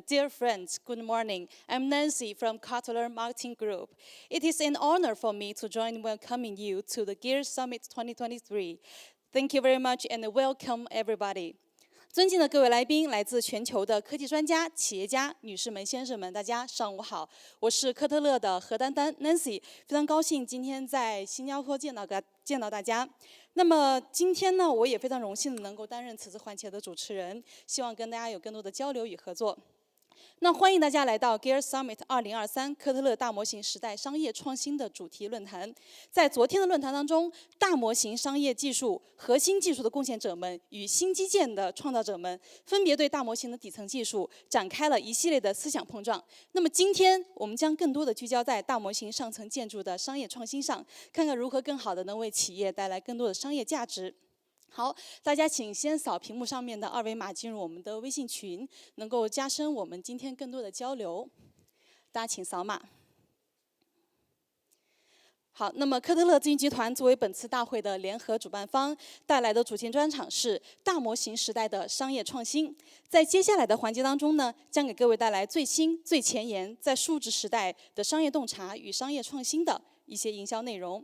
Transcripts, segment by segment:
Dear friends, good morning. I'm Nancy from Cutler Marketing Group. It is an honor for me to join welcoming you to the Gear Summit 2023. Thank you very much and welcome everybody. 尊敬的各位来宾，来自全球的科技专家、企业家、女士们、先生们，大家上午好。我是科特勒的何丹丹 Nancy， 非常高兴今天在新加坡见到大家。那么今天呢，我也非常荣幸的能够担任此次环节的主持人，希望跟大家有更多的交流与合作。那欢迎大家来到 Gear Summit 2023科特勒大模型时代商业创新的主题论坛。在昨天的论坛当中，大模型商业技术、核心技术的贡献者们与新基建的创造者们，分别对大模型的底层技术展开了一系列的思想碰撞。那么今天我们将更多的聚焦在大模型上层建筑的商业创新上，看看如何更好的能为企业带来更多的商业价值。好，大家请先扫屏幕上面的二维码进入我们的微信群，能够加深我们今天更多的交流。大家请扫码。好，那么科特勒咨询集团作为本次大会的联合主办方，带来的主题专场是大模型时代的商业创新。在接下来的环节当中呢，将给各位带来最新、最前沿在数字时代的商业洞察与商业创新的一些营销内容。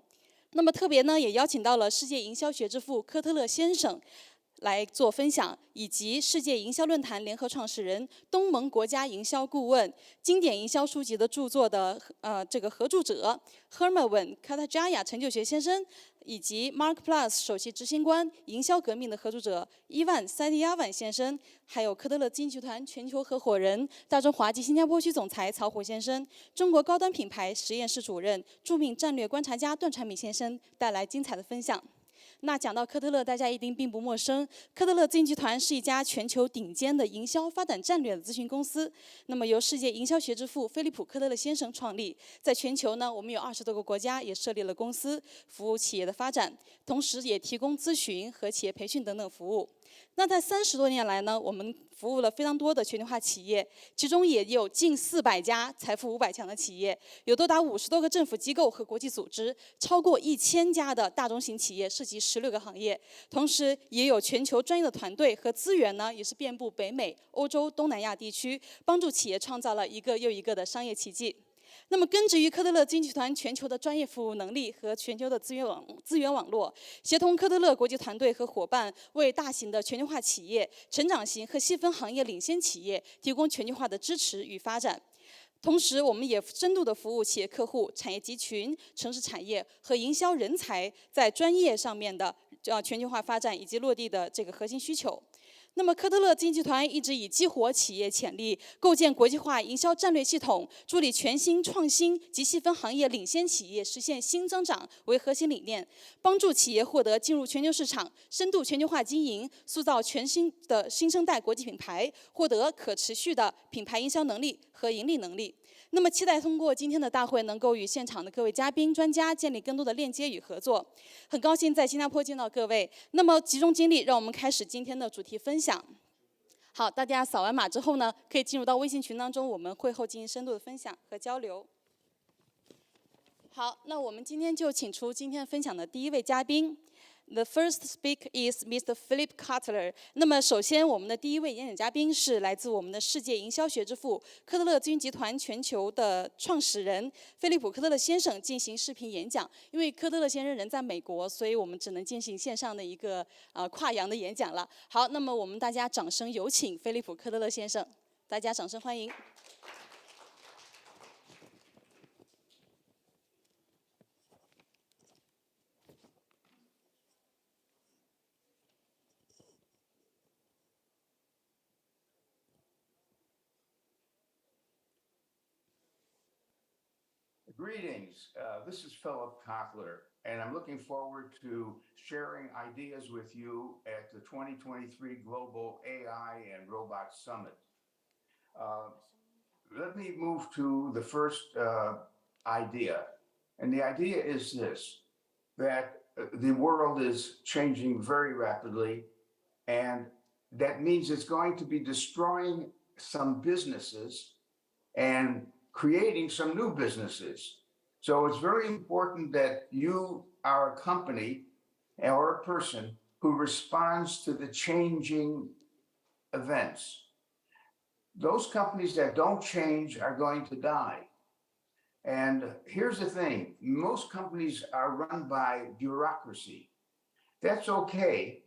那么特别呢，也邀请到了世界营销学之父科特勒先生来做分享，以及世界营销论坛联合创始人、东盟国家营销顾问、经典营销书籍的著作的这个合著者 Hermawan Katajaya 陈就学先生，以及 Mark Plus 首席执行官、营销革命的合著者伊万塞蒂亚万先生，还有科特勒咨询集团全球合伙人、大中华及新加坡区总裁曹虎先生，中国高端品牌实验室主任、著名战略观察家段传敏先生带来精彩的分享。那讲到科特勒，大家一定并不陌生。科特勒咨询集团是一家全球顶尖的营销发展战略的咨询公司。那么由世界营销学之父菲利普·科特勒先生创立，在全球呢，我们有20多个国家也设立了公司，服务企业的发展，同时也提供咨询和企业培训等等服务。那在30多年来呢，我们服务了非常多的全球化企业，其中也有近400家财富500强的企业，有多达50多个政府机构和国际组织，超过1000家的大中型企业，涉及16个行业。同时，也有全球专业的团队和资源呢，也是遍布北美、欧洲、东南亚地区，帮助企业创造了一个又一个的商业奇迹。那么根植于科特勒咨询集团全球的专业服务能力和全球的资源网络，协同科特勒国际团队和伙伴，为大型的全球化企业、成长型和细分行业领先企业提供全球化的支持与发展。同时，我们也深度的服务企业客户、产业集群、城市产业和营销人才在专业上面的全球化发展以及落地的这个核心需求。那么科特勒咨询集团一直以激活企业潜力、构建国际化营销战略系统、助力全新创新及细分行业领先企业实现新增长为核心理念，帮助企业获得进入全球市场、深度全球化经营、塑造全新的新生代国际品牌、获得可持续的品牌营销能力和盈利能力。那么期待通过今天的大会，能够与现场的各位嘉宾、专家建立更多的链接与合作。很高兴在新加坡见到各位。那么集中精力，让我们开始今天的主题分享。好，大家扫完码之后呢，可以进入到微信群当中，我们会后进行深度的分享和交流。好，那我们今天就请出今天分享的第一位嘉宾。The first speaker is Mr. Philip Cutler。那么，首先我们的第一位演讲嘉宾是来自我们的世界营销学之父、科特勒咨询集团全球的创始人菲利普·科特勒先生进行视频演讲。因为科特勒先生人在美国，所以我们只能进行线上的一个跨洋的演讲了。好，那么我们大家掌声有请菲利普·科特勒先生，大家掌声欢迎。Greetings, this is Philip Kockler, and I'm looking forward to sharing ideas with you at the 2023 Global AI and Robot Summit. Let me move to the first idea, and the idea is this, that the world is changing very rapidly, and that means it's going to be destroying some businesses and creating some new businesses. So it's very important that you are a company or a person who responds to the changing events. those companies that don't change are going to die. And here's the thing, most companies are run by bureaucracy. That's okay.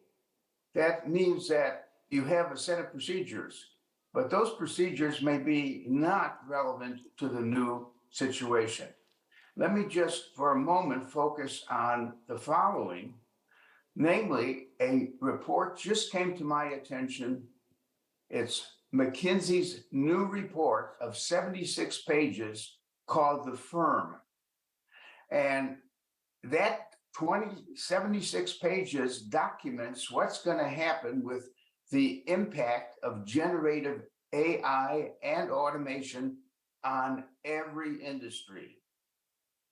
That means that you have a set of procedures, but those procedures may be not relevant to the new situation. Let me just for a moment focus on the following. Namely, a report just came to my attention. It's McKinsey's new report of 76 pages called The Firm. And that 76 pages documents what's going to happen with the impact of generative AI and automation on every industry.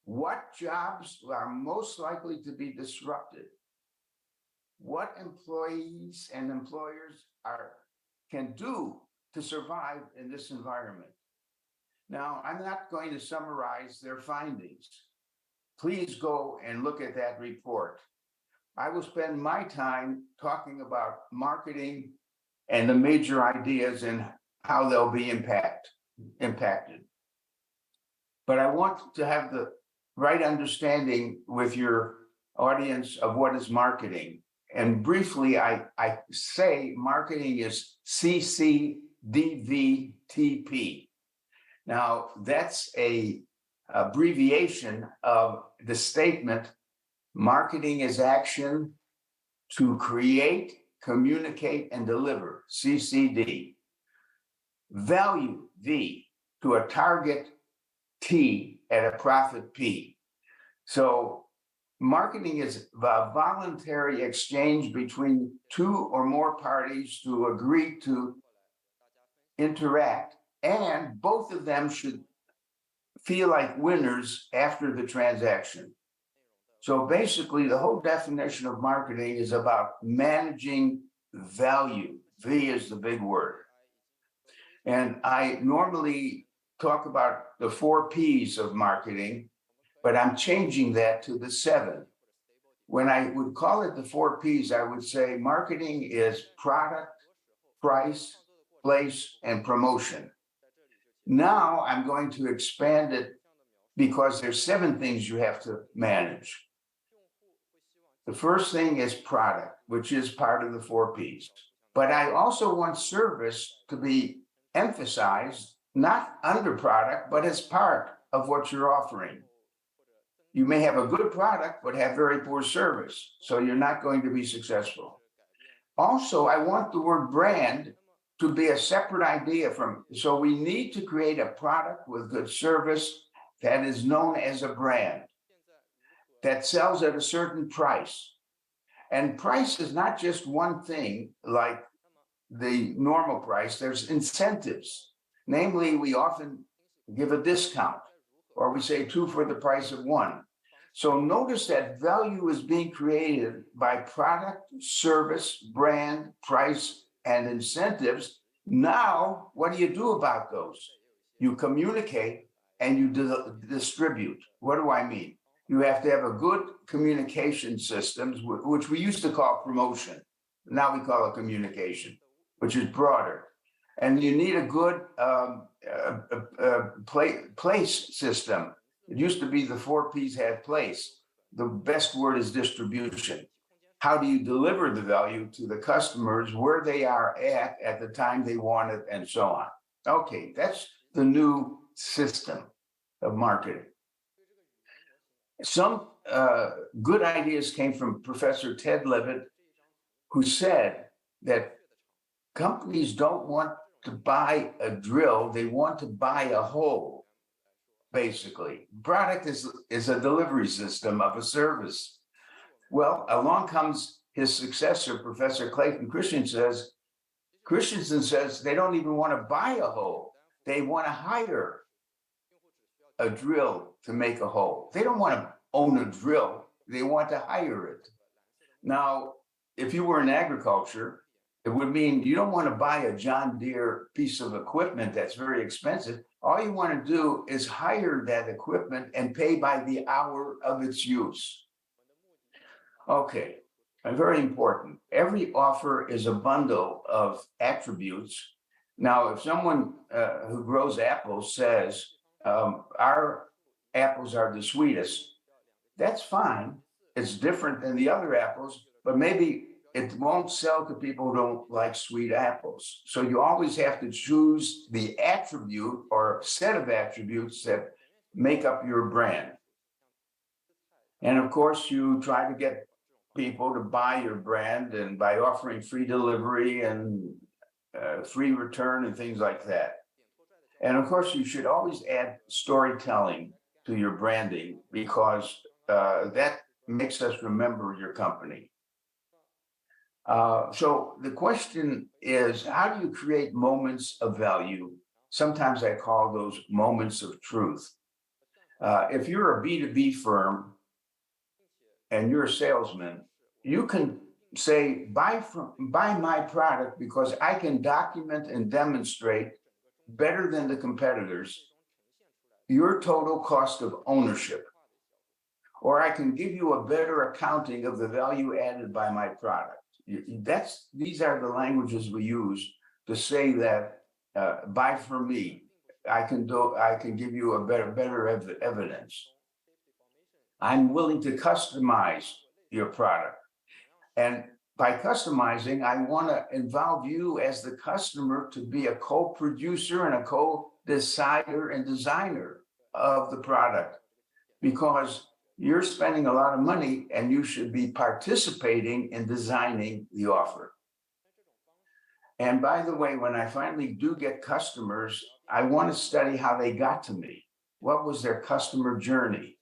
What jobs are most likely to be disrupted? What employees and employers can do to survive in this environment? Now, I'm not going to summarize their findings. Please go and look at that report. I will spend my time talking about marketing and the major ideas and how they'll be impacted. But I want to have the right understanding with your audience of what is marketing. And briefly, I say marketing is CCDVTP. Now, that's a abbreviation of the statement, marketing is action to create, communicate, and deliver, CCD. Value, V, to a target, T, at a profit, P. So marketing is the voluntary exchange between two or more parties to agree to interact, and both of them should feel like winners after the transaction. So basically, the whole definition of marketing is about managing value. V is the big word. And I normally talk about the 4 Ps of marketing, but I'm changing that to the 7. When I would call it the 4 Ps, I would say marketing is product, price, place, and promotion. Now I'm going to expand it because there's 7 things you have to manage. The first thing is product, which is part of the 4 Ps. But I also want service to be emphasized, not under product, but as part of what you're offering. You may have a good product, but have very poor service, so you're not going to be successful. Also, I want the word brand to be a separate idea so we need to create a product with good service that is known as a brand that sells at a certain price. And price is not just one thing like the normal price, there's incentives. Namely, we often give a discount, or we say 2 for the price of 1. So notice that value is being created by product, service, brand, price, and incentives. Now, what do you do about those? You communicate and you distribute. What do I mean? You have to have a good communication systems, which we used to call promotion. Now we call it communication, which is broader. And you need a good place system. It used to be the 4 Ps had place. The best word is distribution. How do you deliver the value to the customers where they are at the time they want it, and so on? Okay, that's the new system of marketing. Some good ideas came from Professor Ted Levitt, who said that companies don't want to buy a drill, they want to buy a hole. Basically, product is a delivery system of a service. Well, along comes his successor, Professor Clayton Christensen says they don't even want to buy a hole. They want to hire a drill to make a hole. They don't want to own a drill. They want to hire it. Now, if you were in agriculture, it would mean you don't want to buy a John Deere piece of equipment that's very expensive. All you want to do is hire that equipment and pay by the hour of its use. Okay, and very important. Every offer is a bundle of attributes Now, if someone who grows apples says, our apples are the sweetest, that's fine. It's different than the other apples, but maybe it won't sell to people who don't like sweet apples. So you always have to choose the attribute or set of attributes that make up your brand. And of course, you try to get people to buy your brand and by offering free delivery and free return and things like that. And of course, you should always add storytelling to your branding because that makes us remember your company. So the question is, how do you create moments of value? Sometimes I call those moments of truth. If you're a B2B firm and you're a salesman, you can say, buy my product because I can document and demonstrate better than the competitors your total cost of ownership. Or I can give you a better accounting of the value added by my product. These are the languages we use to say that buy from me. I can give you a better evidence. I'm willing to customize your product. And by customizing, I want to involve you as the customer to be a co-producer and a co-decider and designer of the product, because you're spending a lot of money and you should be participating in designing the offer. And by the way, when I finally do get customers, I want to study how they got to me. What was their customer journey?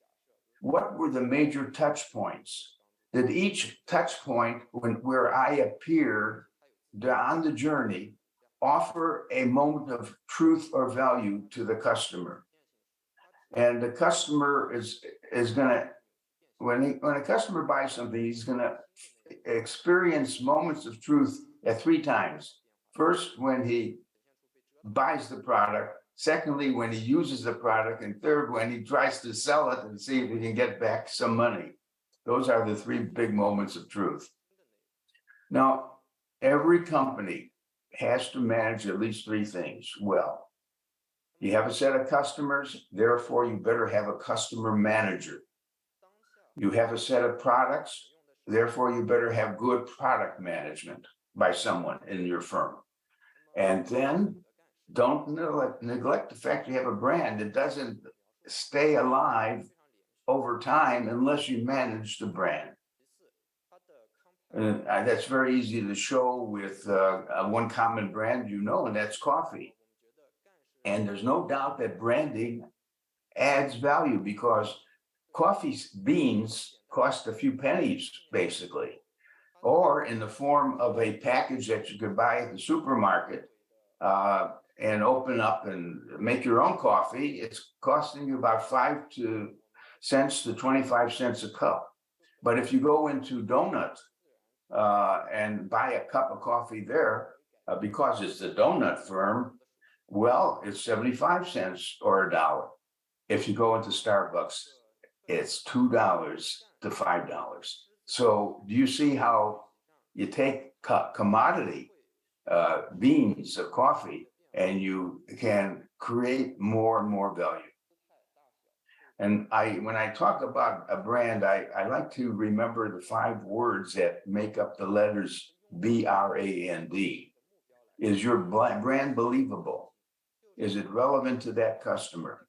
What were the major touch points? Did each touch point where I appeared on the journey offer a moment of truth or value to the customer? And the customer is going to, when a customer buys something, he's going to experience moments of truth at 3 times. First, when he buys the product. Secondly, when he uses the product. And third, when he tries to sell it and see if he can get back some money. Those are the 3 big moments of truth. Now, every company has to manage at least 3 things well. You have a set of customers, therefore you better have a customer manager. You have a set of products, therefore you better have good product management by someone in your firm. And then don't neglect the fact you have a brand. It doesn't stay alive over time unless you manage the brand. And that's very easy to show with one common brand, and that's coffee. And there's no doubt that branding adds value because coffee beans cost a few pennies, basically, or in the form of a package that you could buy at the supermarket and open up and make your own coffee. It's costing you about 5 cents to 25 cents a cup. But if you go into Donut and buy a cup of coffee there, because it's the donut firm, well, it's 75 cents or $1. If you go into Starbucks, it's $2 to $5. So do you see how you take commodity beans of coffee and you can create more and more value? And when I talk about a brand, I like to remember the 5 words that make up the letters BRAND. Is your brand believable? Is it relevant to that customer?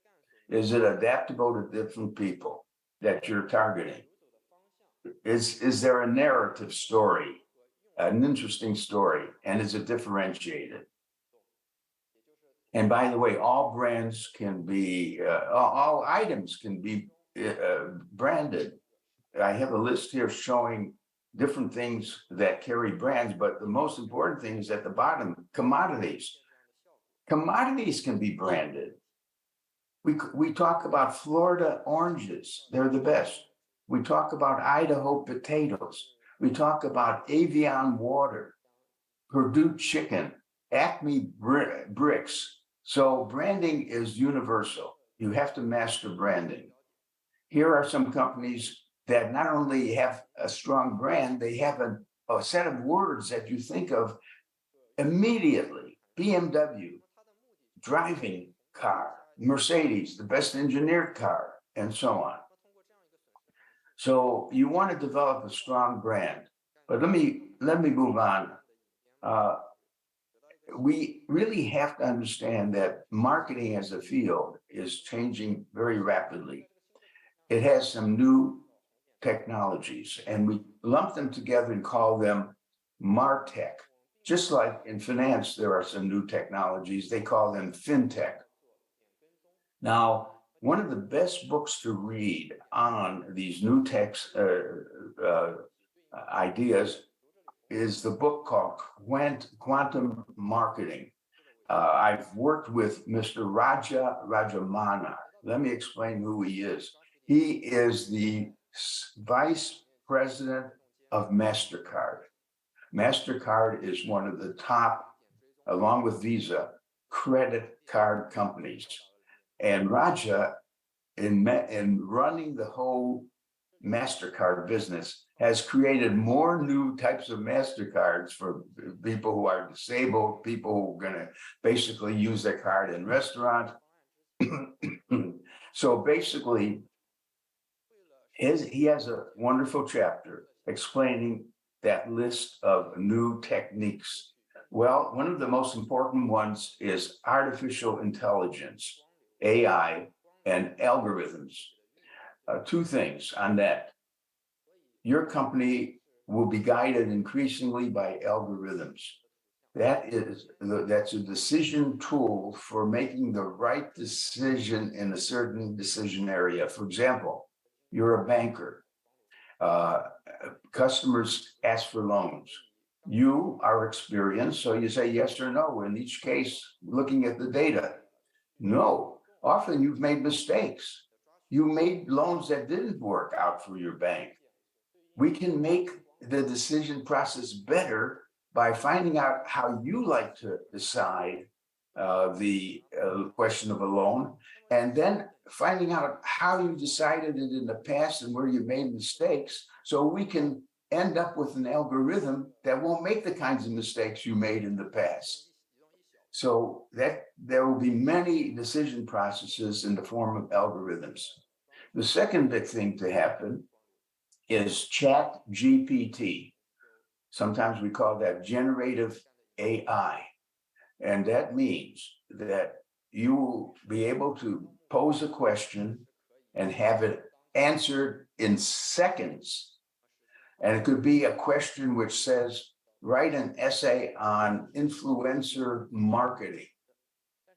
Is it adaptable to different people that you're targeting? Is there a narrative story, an interesting story, and is it differentiated? And by the way, all brands can be, all items can be branded. I have a list here showing different things that carry brands, but the most important thing is at the bottom, commodities. Commodities can be branded. We talk about Florida oranges, they're the best. We talk about Idaho potatoes. We talk about Evian water, Purdue chicken, Acme bricks. So branding is universal. You have to master branding. Here are some companies that not only have a strong brand, they have a set of words that you think of immediately BMW, driving car, Mercedes, the best engineered car, and so on. So you want to develop a strong brand, but let me move on. We really have to understand that marketing as a field is changing very rapidly. It has some new technologies, and we lump them together and call them MarTech. Just like in finance, there are some new technologies, they call them FinTech. Now, one of the best books to read on these new tech ideas is the book called Quantum Marketing. I've worked with Mr. Raja Rajamana. Let me explain who he is. He is the vice president of MasterCard. MasterCard is one of the top, along with Visa, credit card companies. And Raja, in running the whole MasterCard business, has created more new types of MasterCards for people who are disabled, people who are going to basically use their card in restaurants. So basically, he has a wonderful chapter explaining that list of new techniques. Well, one of the most important ones is artificial intelligence, AI, and algorithms. Two things on that. Your company will be guided increasingly by algorithms. That's a decision tool for making the right decision in a certain decision area. For example, you're a banker. Customers ask for loans. You are experienced, so you say yes or no. In each case, looking at the data, no. Often you've made mistakes. You made loans that didn't work out for your bank. We can make the decision process better by finding out how you like to decide the question of a loan, and then finding out how you decided it in the past and where you made mistakes, so we can end up with an algorithm that won't make the kinds of mistakes you made in the past. So that there will be many decision processes in the form of algorithms. The second big thing to happen is Chat GPT. Sometimes we call that generative AI. And that means that you will be able to pose a question and have it answered in seconds. And it could be a question which says, write an essay on influencer marketing.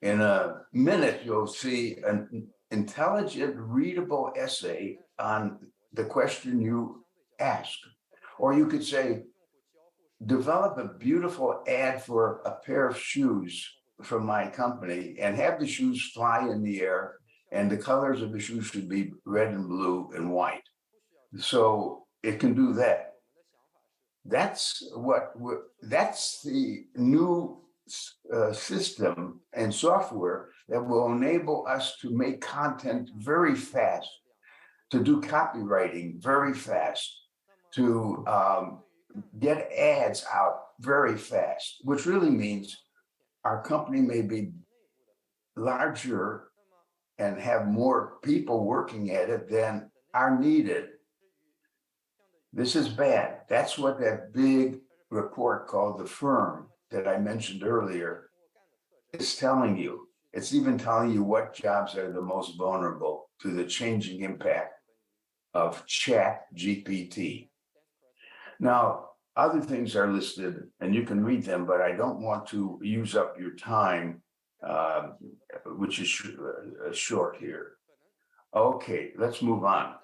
In a minute, you'll see an intelligent, readable essay on the question you ask. Or you could say, develop a beautiful ad for a pair of shoes from my company and have the shoes fly in the air, and the colors of the shoes should be red and blue and white. So it can do that. That's the new system and software that will enable us to make content very fast, to do copywriting very fast, to get ads out very fast, which really means our company may be larger and have more people working at it than are needed. This is bad. That's what that big report called The Firm that I mentioned earlier is telling you. It's even telling you what jobs are the most vulnerable to the changing impact of Chat GPT. Now, other things are listed and you can read them, but I don't want to use up your time, which is short here. Okay, let's move on.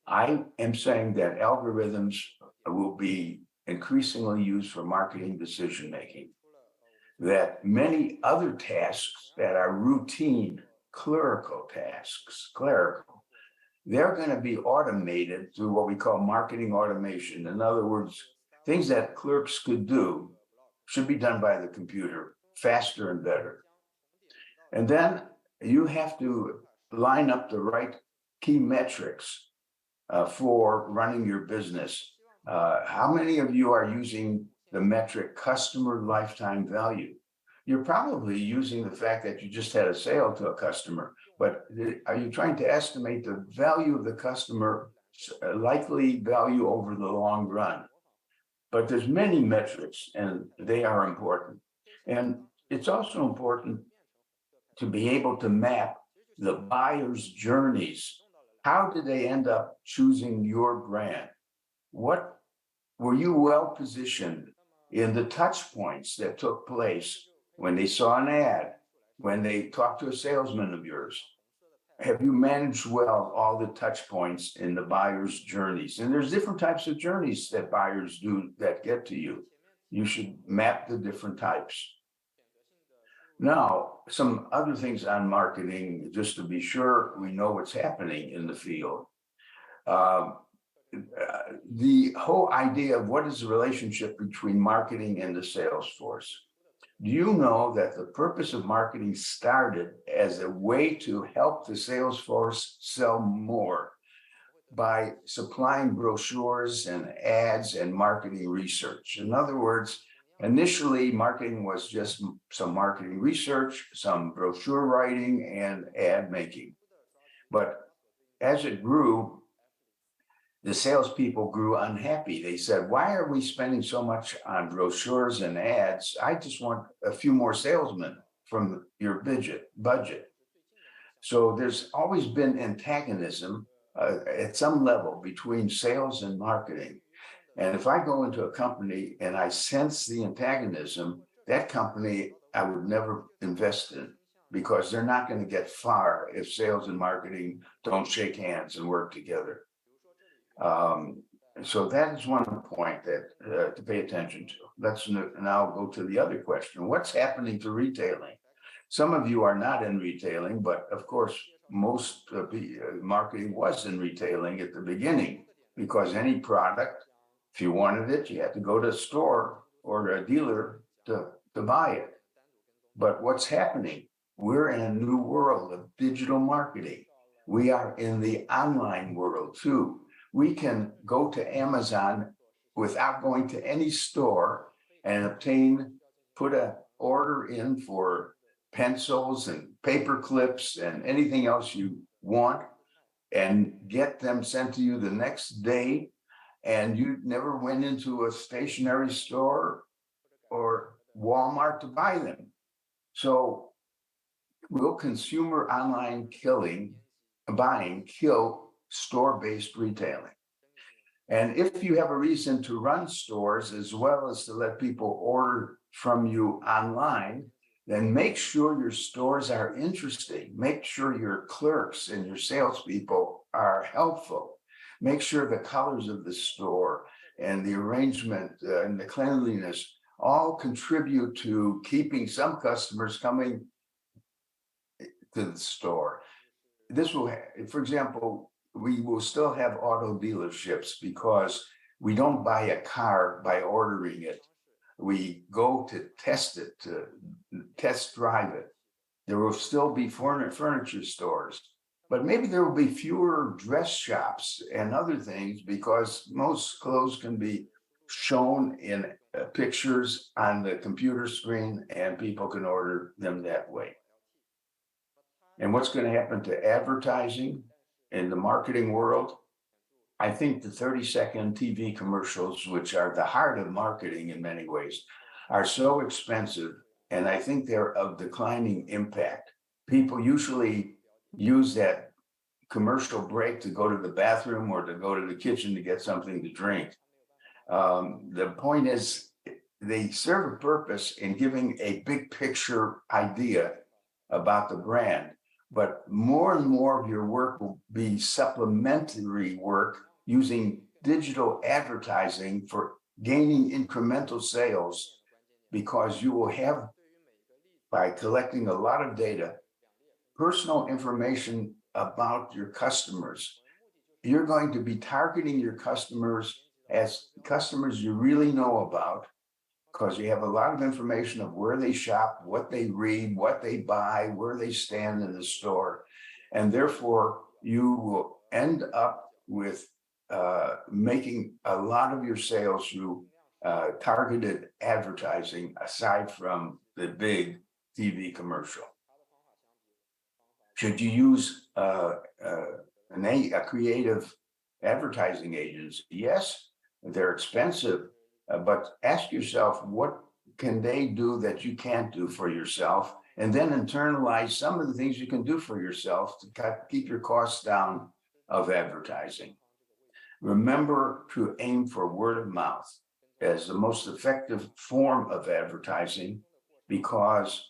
I am saying that algorithms will be increasingly used for marketing decision-making, that many other tasks that are routine clerical tasks, they're going to be automated through what we call marketing automation. In other words, things that clerks could do should be done by the computer faster and better. And then you have to line up the right key metrics for running your business. How many of you are using the metric customer lifetime value. You're probably using the fact that you just had a sale to a customer, but are you trying to estimate the value of the customer, likely value over the long run? But there's many metrics and they are important. And it's also important to be able to map the buyer's journeys. How did they end up choosing your brand? What were you well positioned in the touch points that took place when they saw an ad, when they talked to a salesman of yours? Have you managed well all the touch points in the buyer's journeys? And there's different types of journeys that buyers do that get to you. You should map the different types. Now, some other things on marketing, just to be sure we know what's happening in the field. The whole idea of what is the relationship between marketing and the sales force. Do you know that the purpose of marketing started as a way to help the sales force sell more by supplying brochures and ads and marketing research? In other words, initially, marketing was just some marketing research, some brochure writing, and ad making. But as it grew, the salespeople grew unhappy. They said, "Why are we spending so much on brochures and ads? I just want a few more salesmen from your budget." So there's always been antagonism at some level between sales and marketing. And if I go into a company and I sense the antagonism, that company I would never invest in because they're not going to get far if sales and marketing don't shake hands and work together. So that is one point that to pay attention to. Let's now go to the other question. What's happening to retailing? Some of you are not in retailing, but of course, most marketing was in retailing at the beginning because any product, if you wanted it, you had to go to a store or a dealer to buy it. But what's happening? We're in a new world of digital marketing. We are in the online world too. We can go to Amazon without going to any store and put an order in for pencils and paper clips and anything else you want and get them sent to you the next day. And you never went into a stationery store or Walmart to buy them. So will consumer online buying kill store-based retailing? And if you have a reason to run stores as well as to let people order from you online, then make sure your stores are interesting. Make sure your clerks and your salespeople are helpful. Make sure the colors of the store and the arrangement and the cleanliness all contribute to keeping some customers coming to the store. This will, for example, we will still have auto dealerships because we don't buy a car by ordering it. We go to test it, to test drive it. There will still be furniture stores, but maybe there will be fewer dress shops and other things because most clothes can be shown in pictures on the computer screen and people can order them that way. And what's going to happen to advertising in the marketing world? I think the 30-second TV commercials, which are the heart of marketing in many ways, are so expensive, and I think they're of declining impact. People usually use that commercial break to go to the bathroom or to go to the kitchen to get something to drink. The point is, they serve a purpose in giving a big picture idea about the brand, but more and more of your work will be supplementary work using digital advertising for gaining incremental sales, because you will have, by collecting a lot of data, personal information about your customers. You're going to be targeting your customers as customers you really know about, because you have a lot of information of where they shop, what they read, what they buy, where they stand in the store. And therefore, you will end up with making a lot of your sales through targeted advertising aside from the big TV commercial? Should you use a creative advertising agency? Yes, they're expensive, but ask yourself, what can they do that you can't do for yourself? And then internalize some of the things you can do for yourself to keep your costs down of advertising. Remember to aim for word of mouth as the most effective form of advertising, because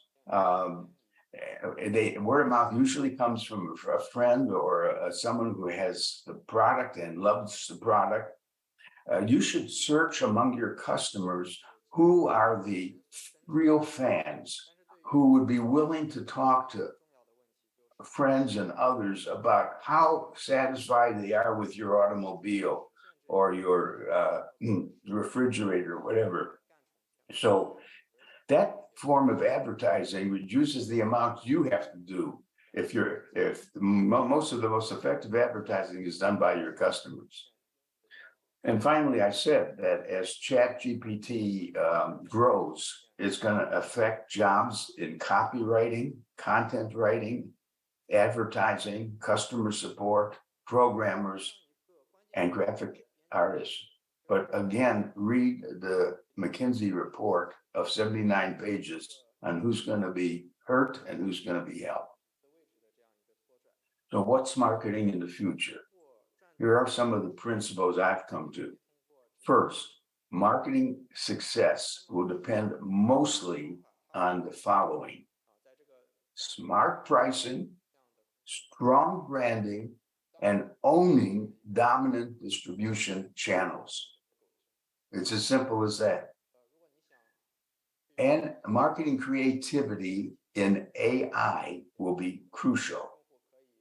word of mouth usually comes from a friend or someone who has the product and loves the product. You should search among your customers who are the real fans who would be willing to talk to friends and others about how satisfied they are with your automobile or your refrigerator, whatever. So that form of advertising reduces the amount you have to do if most of the most effective advertising is done by your customers. And finally, I said that as ChatGPT grows, it's going to affect jobs in copywriting, content writing, advertising, customer support, programmers, and graphic artists. But again, read the McKinsey report of 79 pages on who's going to be hurt and who's going to be helped. So what's marketing in the future? Here are some of the principles I've come to. First, marketing success will depend mostly on the following: smart pricing, strong branding, and owning dominant distribution channels. It's as simple as that. And marketing creativity in AI will be crucial.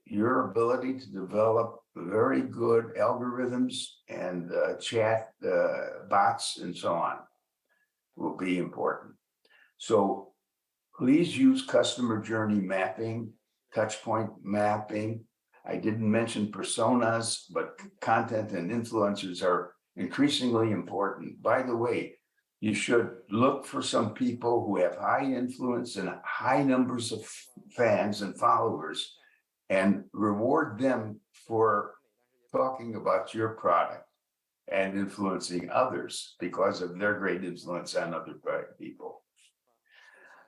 Your ability to develop very good algorithms and chat bots and so on will be important. So please use customer journey mapping, touchpoint mapping. I didn't mention personas, but content and influencers are increasingly important. By the way, you should look for some people who have high influence and high numbers of fans and followers and reward them for talking about your product and influencing others because of their great influence on other people.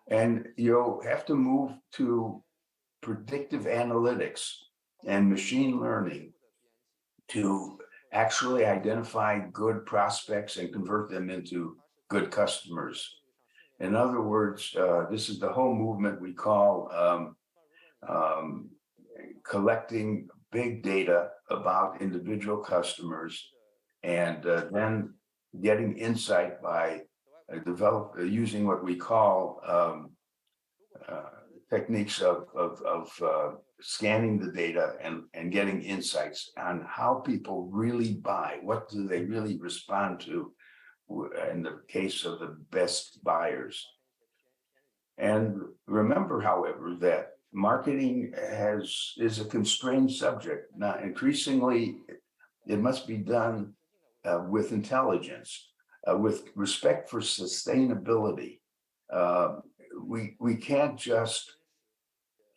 And you'll have to move to predictive analytics and machine learning to actually identify good prospects and convert them into good customers. In other words, this is the whole movement we call collecting big data about individual customers and then getting insight by using what we call techniques of scanning the data and getting insights on how people really buy. What do they really respond to in the case of the best buyers? And remember, however, that marketing is a constrained subject. Now, increasingly, it must be done with intelligence, with respect for sustainability. We can't just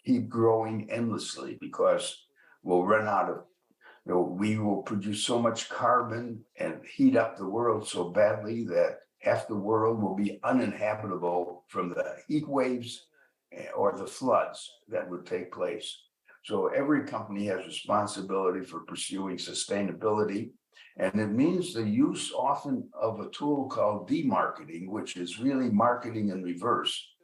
keep growing endlessly because we'll run out of, we will produce so much carbon and heat up the world so badly that half the world will be uninhabitable from the heat waves or the floods that would take place. So every company has responsibility for pursuing sustainability. And it means the use often of a tool called demarketing, which is really marketing in reverse.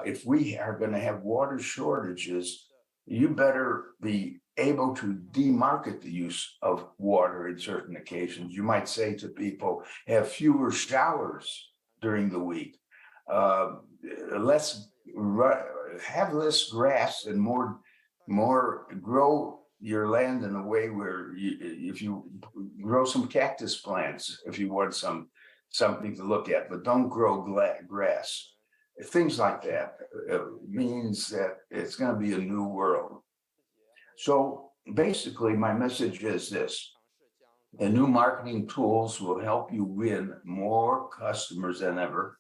If we are going to have water shortages, you better be able to demarket the use of water in certain occasions. You might say to people, have fewer showers during the week, have less grass and more grow your land in a way where if you grow some cactus plants, if you want something to look at, but don't grow grass. Things like that means that it's going to be a new world. So basically, my message is this: The new marketing tools will help you win more customers than ever.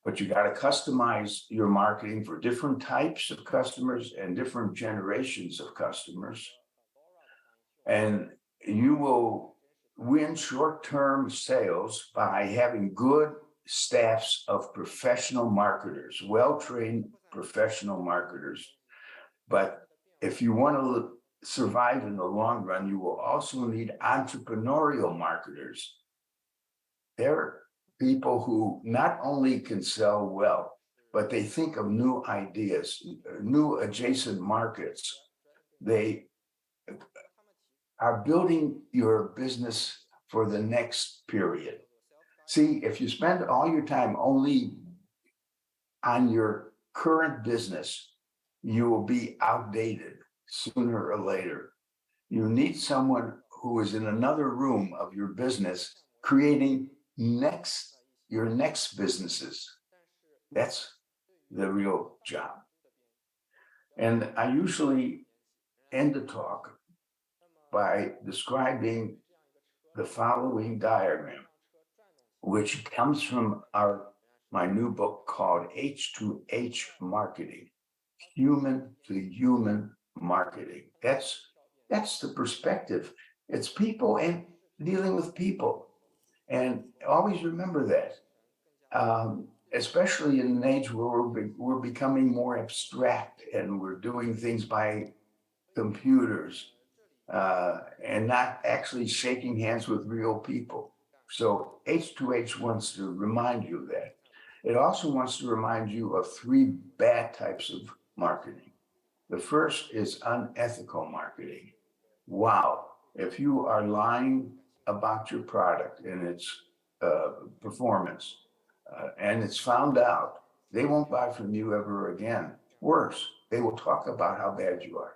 But you got to customize your marketing for different types of customers and different generations of customers. And you will win short-term sales by having good staffs of professional marketers, well-trained professional marketers. But if you want to survive in the long run, you will also need entrepreneurial marketers. They're people who not only can sell well, but they think of new ideas, new adjacent markets. They are building your business for the next period. See, if you spend all your time only on your current business, you will be outdated sooner or later. You need someone who is in another room of your business creating your next businesses. That's the real job. And I usually end the talk by describing the following diagram, which comes from my new book called H2H Marketing, Human to Human Marketing. That's the perspective. It's people and dealing with people. And always remember that, especially in an age where we're becoming more abstract and we're doing things by computers and not actually shaking hands with real people. So H2H wants to remind you of that. It also wants to remind you of 3 bad types of marketing. The first is unethical marketing. Wow, if you are lying about your product and its performance, and it's found out, they won't buy from you ever again. Worse, they will talk about how bad you are.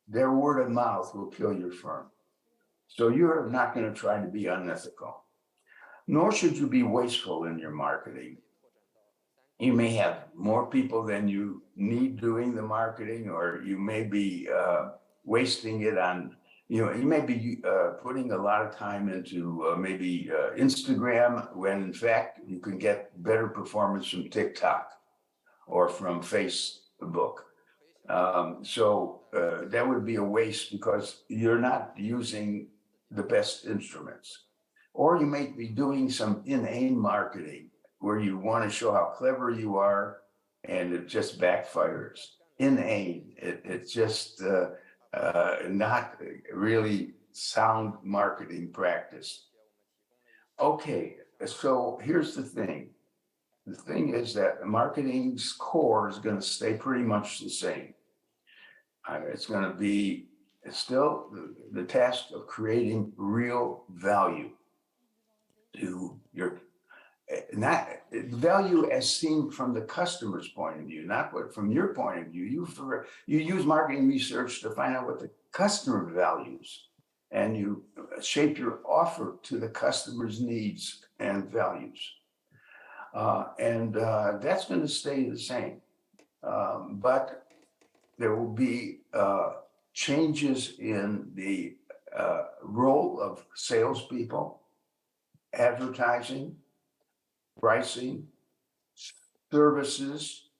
Their word of mouth will kill your firm. So you're not going to try to be unethical. Nor should you be wasteful in your marketing. You may have more people than you need doing the marketing, or you may be wasting it on, you may be putting a lot of time into maybe Instagram, when in fact you can get better performance from TikTok or from Facebook. So that would be a waste because you're not using the best instruments. Or you may be doing some inane marketing where you want to show how clever you are and it just backfires. Inane, it's just not really sound marketing practice. Okay, so here's the thing. The thing is that marketing's core is going to stay pretty much the same. It's going to be still the task of creating real value to your, not value as seen from the customer's point of view, not what from your point of view. You use marketing research to find out what the customer values, and you shape your offer to the customer's needs and values. And that's going to stay the same. But there will be changes in the role of salespeople, advertising, pricing, services,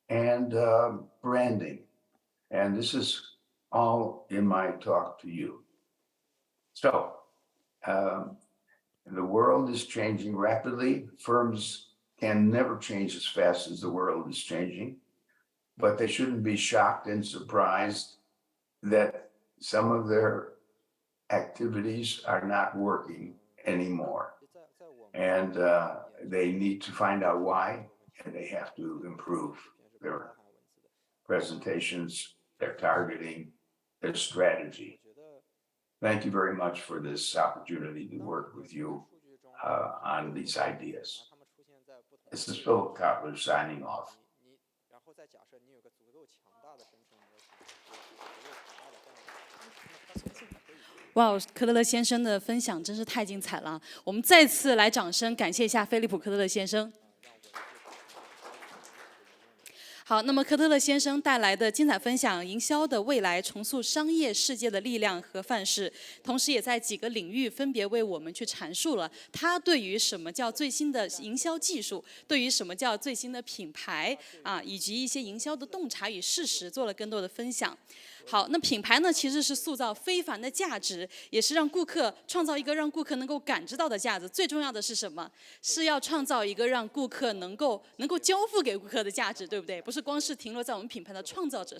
and branding. And this is all in my talk to you. So the world is changing rapidly. Firms can never change as fast as the world is changing, but they shouldn't be shocked and surprised that some of their activities are not working anymore. And they need to find out why, and they have to improve their presentations, their targeting, their strategy. Thank you very much for this opportunity to work with you on these ideas. This is Philip Kotler signing off.哇，科特勒先生的分享真是太精彩了！我们再次来掌声感谢一下菲利普·科特勒先生。好，那么科特勒先生带来的精彩分享，营销的未来，重塑商业世界的力量和范式，同时也在几个领域分别为我们去阐述了他对于什么叫最新的营销技术，对于什么叫最新的品牌啊，以及一些营销的洞察与事实做了更多的分享。好，那品牌呢，其实是塑造非凡的价值，也是让顾客创造一个让顾客能够感知到的价值。最重要的是什么？是要创造一个让顾客能够交付给顾客的价值，对不对？不是光是停留在我们品牌的创造者